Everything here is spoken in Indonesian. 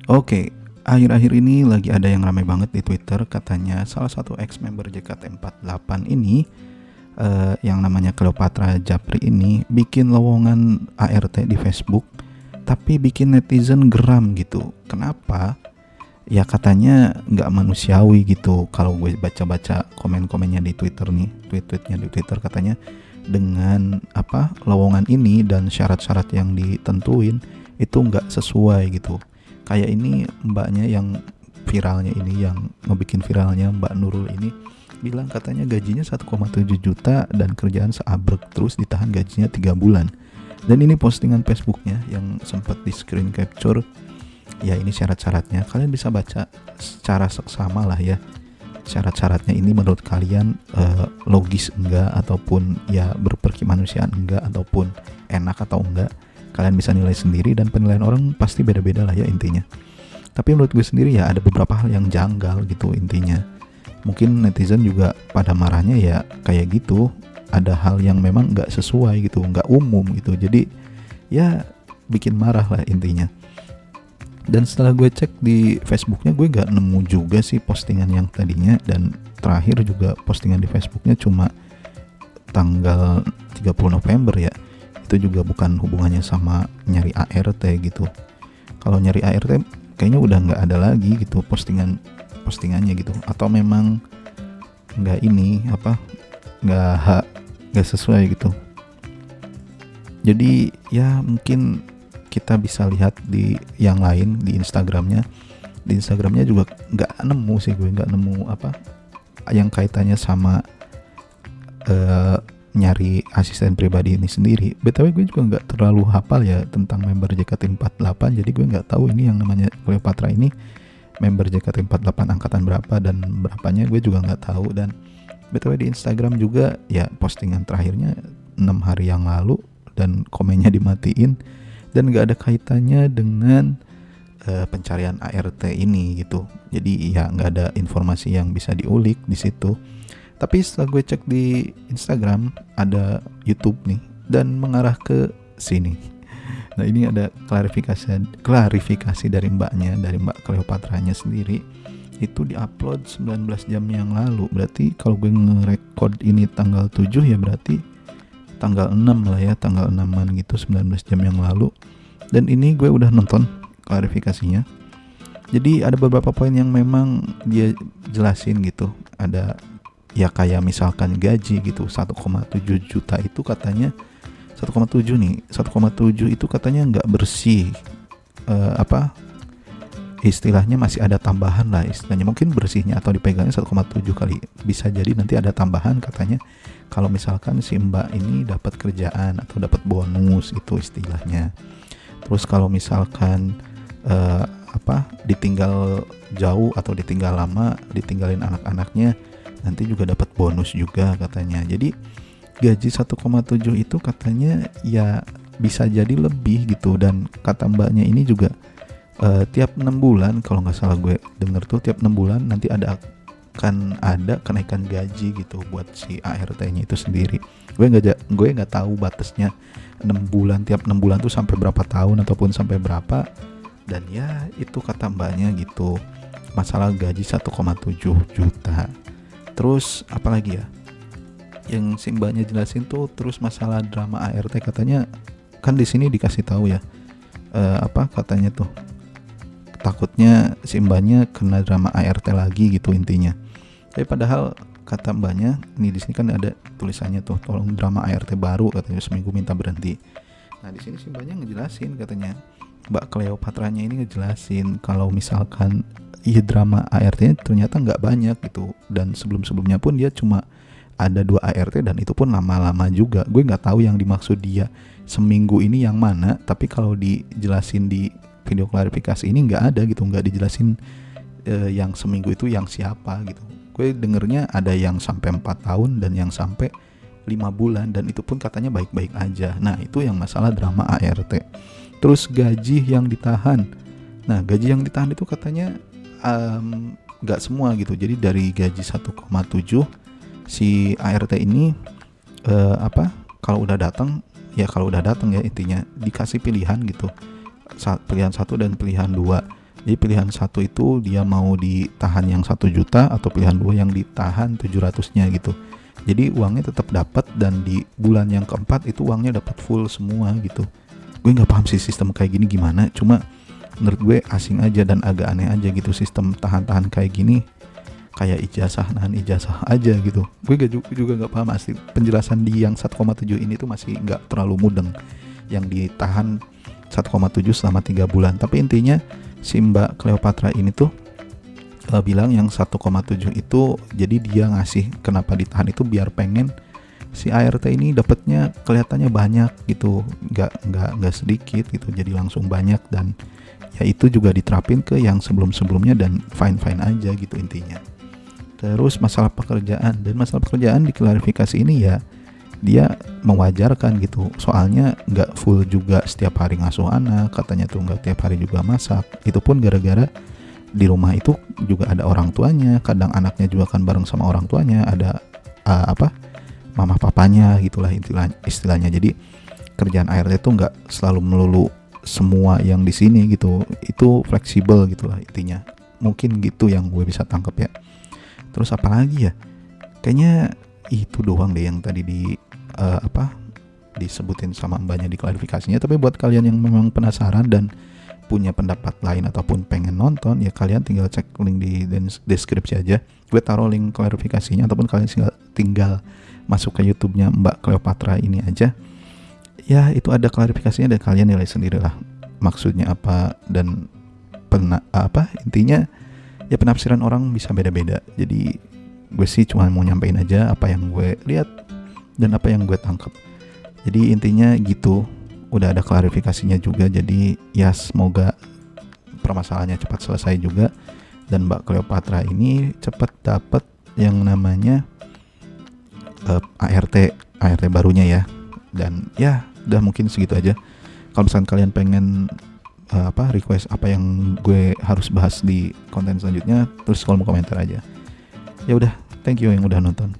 Oke, akhir-akhir ini lagi ada yang ramai banget di Twitter, katanya salah satu ex-member JKT48 ini yang namanya Cleopatra Japri ini bikin lowongan ART di Facebook, tapi bikin netizen geram gitu. Kenapa? Ya katanya nggak manusiawi gitu. Kalau gue baca-baca komen-komennya di Twitter nih, tweet-tweetnya di Twitter, katanya dengan lowongan ini dan syarat-syarat yang ditentuin itu nggak sesuai gitu. Kayak ini mbaknya yang viralnya ini, yang ngebikin viralnya Mbak Nurul ini, bilang katanya gajinya 1,7 juta dan kerjaan seabrek, terus ditahan gajinya 3 bulan. Dan ini postingan Facebooknya yang sempat di screen capture. Ya ini syarat-syaratnya, kalian bisa baca secara seksama lah ya. Syarat-syaratnya ini menurut kalian logis enggak, ataupun ya berperkemanusiaan enggak, ataupun enak atau enggak. Kalian bisa nilai sendiri, dan penilaian orang pasti beda-beda lah ya intinya. Tapi menurut gue sendiri ya ada beberapa hal yang janggal gitu intinya. Mungkin netizen juga pada marahnya ya kayak gitu. Ada hal yang memang nggak sesuai gitu, nggak umum gitu. Jadi ya bikin marah lah intinya. Dan setelah gue cek di Facebooknya, gue nggak nemu juga sih postingan yang tadinya. Dan terakhir juga postingan di Facebooknya cuma tanggal 30 November ya. Itu juga bukan hubungannya sama nyari ART gitu. Kalau nyari ART kayaknya udah nggak ada lagi gitu postingannya gitu. Atau memang nggak nggak sesuai gitu. Jadi ya mungkin kita bisa lihat di yang lain di Instagramnya. Di Instagramnya juga nggak nemu sih, gue nggak nemu yang kaitannya sama nyari asisten pribadi ini sendiri. BTW gue juga nggak terlalu hafal ya tentang member JKT48, jadi gue nggak tahu ini yang namanya Cleopatra ini member JKT48 angkatan berapa dan berapanya gue juga nggak tahu. Dan BTW di Instagram juga ya postingan terakhirnya 6 hari yang lalu dan komennya dimatiin, dan nggak ada kaitannya dengan pencarian ART ini gitu. Jadi ya nggak ada informasi yang bisa diulik di situ. Tapi setelah gue cek di Instagram, ada YouTube nih dan mengarah ke sini. Nah ini ada klarifikasi dari mbaknya, dari Mbak Cleopatranya sendiri. Itu diupload 19 jam yang lalu. Berarti kalau gue ngerekord ini tanggal 7 ya berarti tanggal 6 lah ya, tanggal 6an gitu, 19 jam yang lalu. Dan ini gue udah nonton klarifikasinya. Jadi ada beberapa poin yang memang dia jelasin gitu. Ada ya kayak misalkan gaji gitu 1,7 juta itu katanya 1,7 nih, 1,7 itu katanya nggak bersih, istilahnya masih ada tambahan lah istilahnya, mungkin bersihnya atau dipegangnya 1,7 kali, bisa jadi nanti ada tambahan katanya kalau misalkan si mbak ini dapat kerjaan atau dapat bonus, itu istilahnya. Terus kalau misalkan ditinggal jauh atau ditinggal lama, ditinggalin anak-anaknya, nanti juga dapat bonus juga katanya. Jadi gaji 1,7 itu katanya ya bisa jadi lebih gitu. Dan kata mbaknya ini juga tiap 6 bulan kalau nggak salah gue denger tuh, tiap 6 bulan nanti akan ada kenaikan gaji gitu buat si ART-nya itu sendiri. Gue nggak tahu batasnya 6 bulan, tiap 6 bulan tuh sampai berapa tahun ataupun sampai berapa. Dan ya itu kata mbaknya gitu, masalah gaji 1,7 juta. Terus apalagi ya yang si mbaknya jelasin tuh, terus masalah drama ART katanya kan di sini dikasih tahu ya, katanya tuh takutnya si mbaknya kena drama ART lagi gitu intinya. Tapi padahal kata mbaknya ini di sini kan ada tulisannya tuh, tolong drama ART baru katanya, seminggu minta berhenti. Nah di sini si mbaknya ngejelasin, katanya Mbak Cleopatranya ini ngejelasin kalau misalkan iya drama ART-nya ternyata nggak banyak gitu, dan sebelum-sebelumnya pun dia cuma ada 2 ART dan itu pun lama-lama juga. Gue nggak tahu yang dimaksud dia seminggu ini yang mana, tapi kalau dijelasin di video klarifikasi ini nggak ada gitu, nggak dijelasin yang seminggu itu yang siapa gitu. Gue dengernya ada yang sampai 4 tahun dan yang sampai 5 bulan, dan itu pun katanya baik-baik aja. Nah itu yang masalah drama ART. Terus gaji yang ditahan. Nah gaji yang ditahan itu katanya gak semua gitu. Jadi dari gaji 1,7 si ART ini kalau udah datang ya intinya dikasih pilihan gitu, pilihan 1 dan pilihan 2. Jadi pilihan 1 itu dia mau ditahan yang 1 juta, atau pilihan 2 yang ditahan 700-nya gitu. Jadi uangnya tetap dapat, dan di bulan yang keempat itu uangnya dapat full semua gitu. Gue nggak paham sih sistem kayak gini gimana, cuma menurut gue asing aja dan agak aneh aja gitu sistem tahan-tahan kayak gini. Kayak ijazah nahan ijazah aja gitu. Gue juga nggak paham asli. Penjelasan di yang 1,7 ini tuh masih nggak terlalu mudeng. Yang ditahan 1,7 selama 3 bulan. Tapi intinya si Mbak Cleopatra ini tuh bilang yang 1,7 itu jadi dia ngasih kenapa ditahan itu biar pengen si ART ini dapatnya kelihatannya banyak gitu, nggak sedikit gitu, jadi langsung banyak. Dan ya itu juga diterapin ke yang sebelumnya dan fine aja gitu intinya. Terus masalah pekerjaan diklarifikasi ini ya dia mewajarkan gitu, soalnya nggak full juga setiap hari ngasuh anak, katanya tuh nggak tiap hari juga masak. Itu pun gara-gara di rumah itu juga ada orang tuanya, kadang anaknya juga kan bareng sama orang tuanya, ada mama papanya gitulah istilahnya. Jadi kerjaan ART itu nggak selalu melulu semua yang di sini gitu, itu fleksibel gitulah intinya. Mungkin gitu yang gue bisa tangkap ya. Terus apa lagi ya? Kayaknya itu doang deh yang tadi disebutin sama mbaknya di klarifikasinya. Tapi buat kalian yang memang penasaran dan punya pendapat lain ataupun pengen nonton, ya kalian tinggal cek link di deskripsi aja. Gue taruh link klarifikasinya, ataupun kalian tinggal masuk ke YouTube-nya Mbak Cleopatra ini aja. Ya itu ada klarifikasinya dan kalian nilai sendirilah maksudnya apa dan intinya ya penafsiran orang bisa beda-beda. Jadi gue sih cuma mau nyampein aja apa yang gue lihat dan apa yang gue tangkap. Jadi intinya gitu, udah ada klarifikasinya juga. Jadi ya semoga permasalahannya cepat selesai juga dan Mbak Cleopatra ini cepat dapat yang namanya ART barunya ya. Dan ya udah mungkin segitu aja. Kalau misalkan kalian pengen request apa yang gue harus bahas di konten selanjutnya, terus kolom komentar aja. Ya udah, thank you yang udah nonton.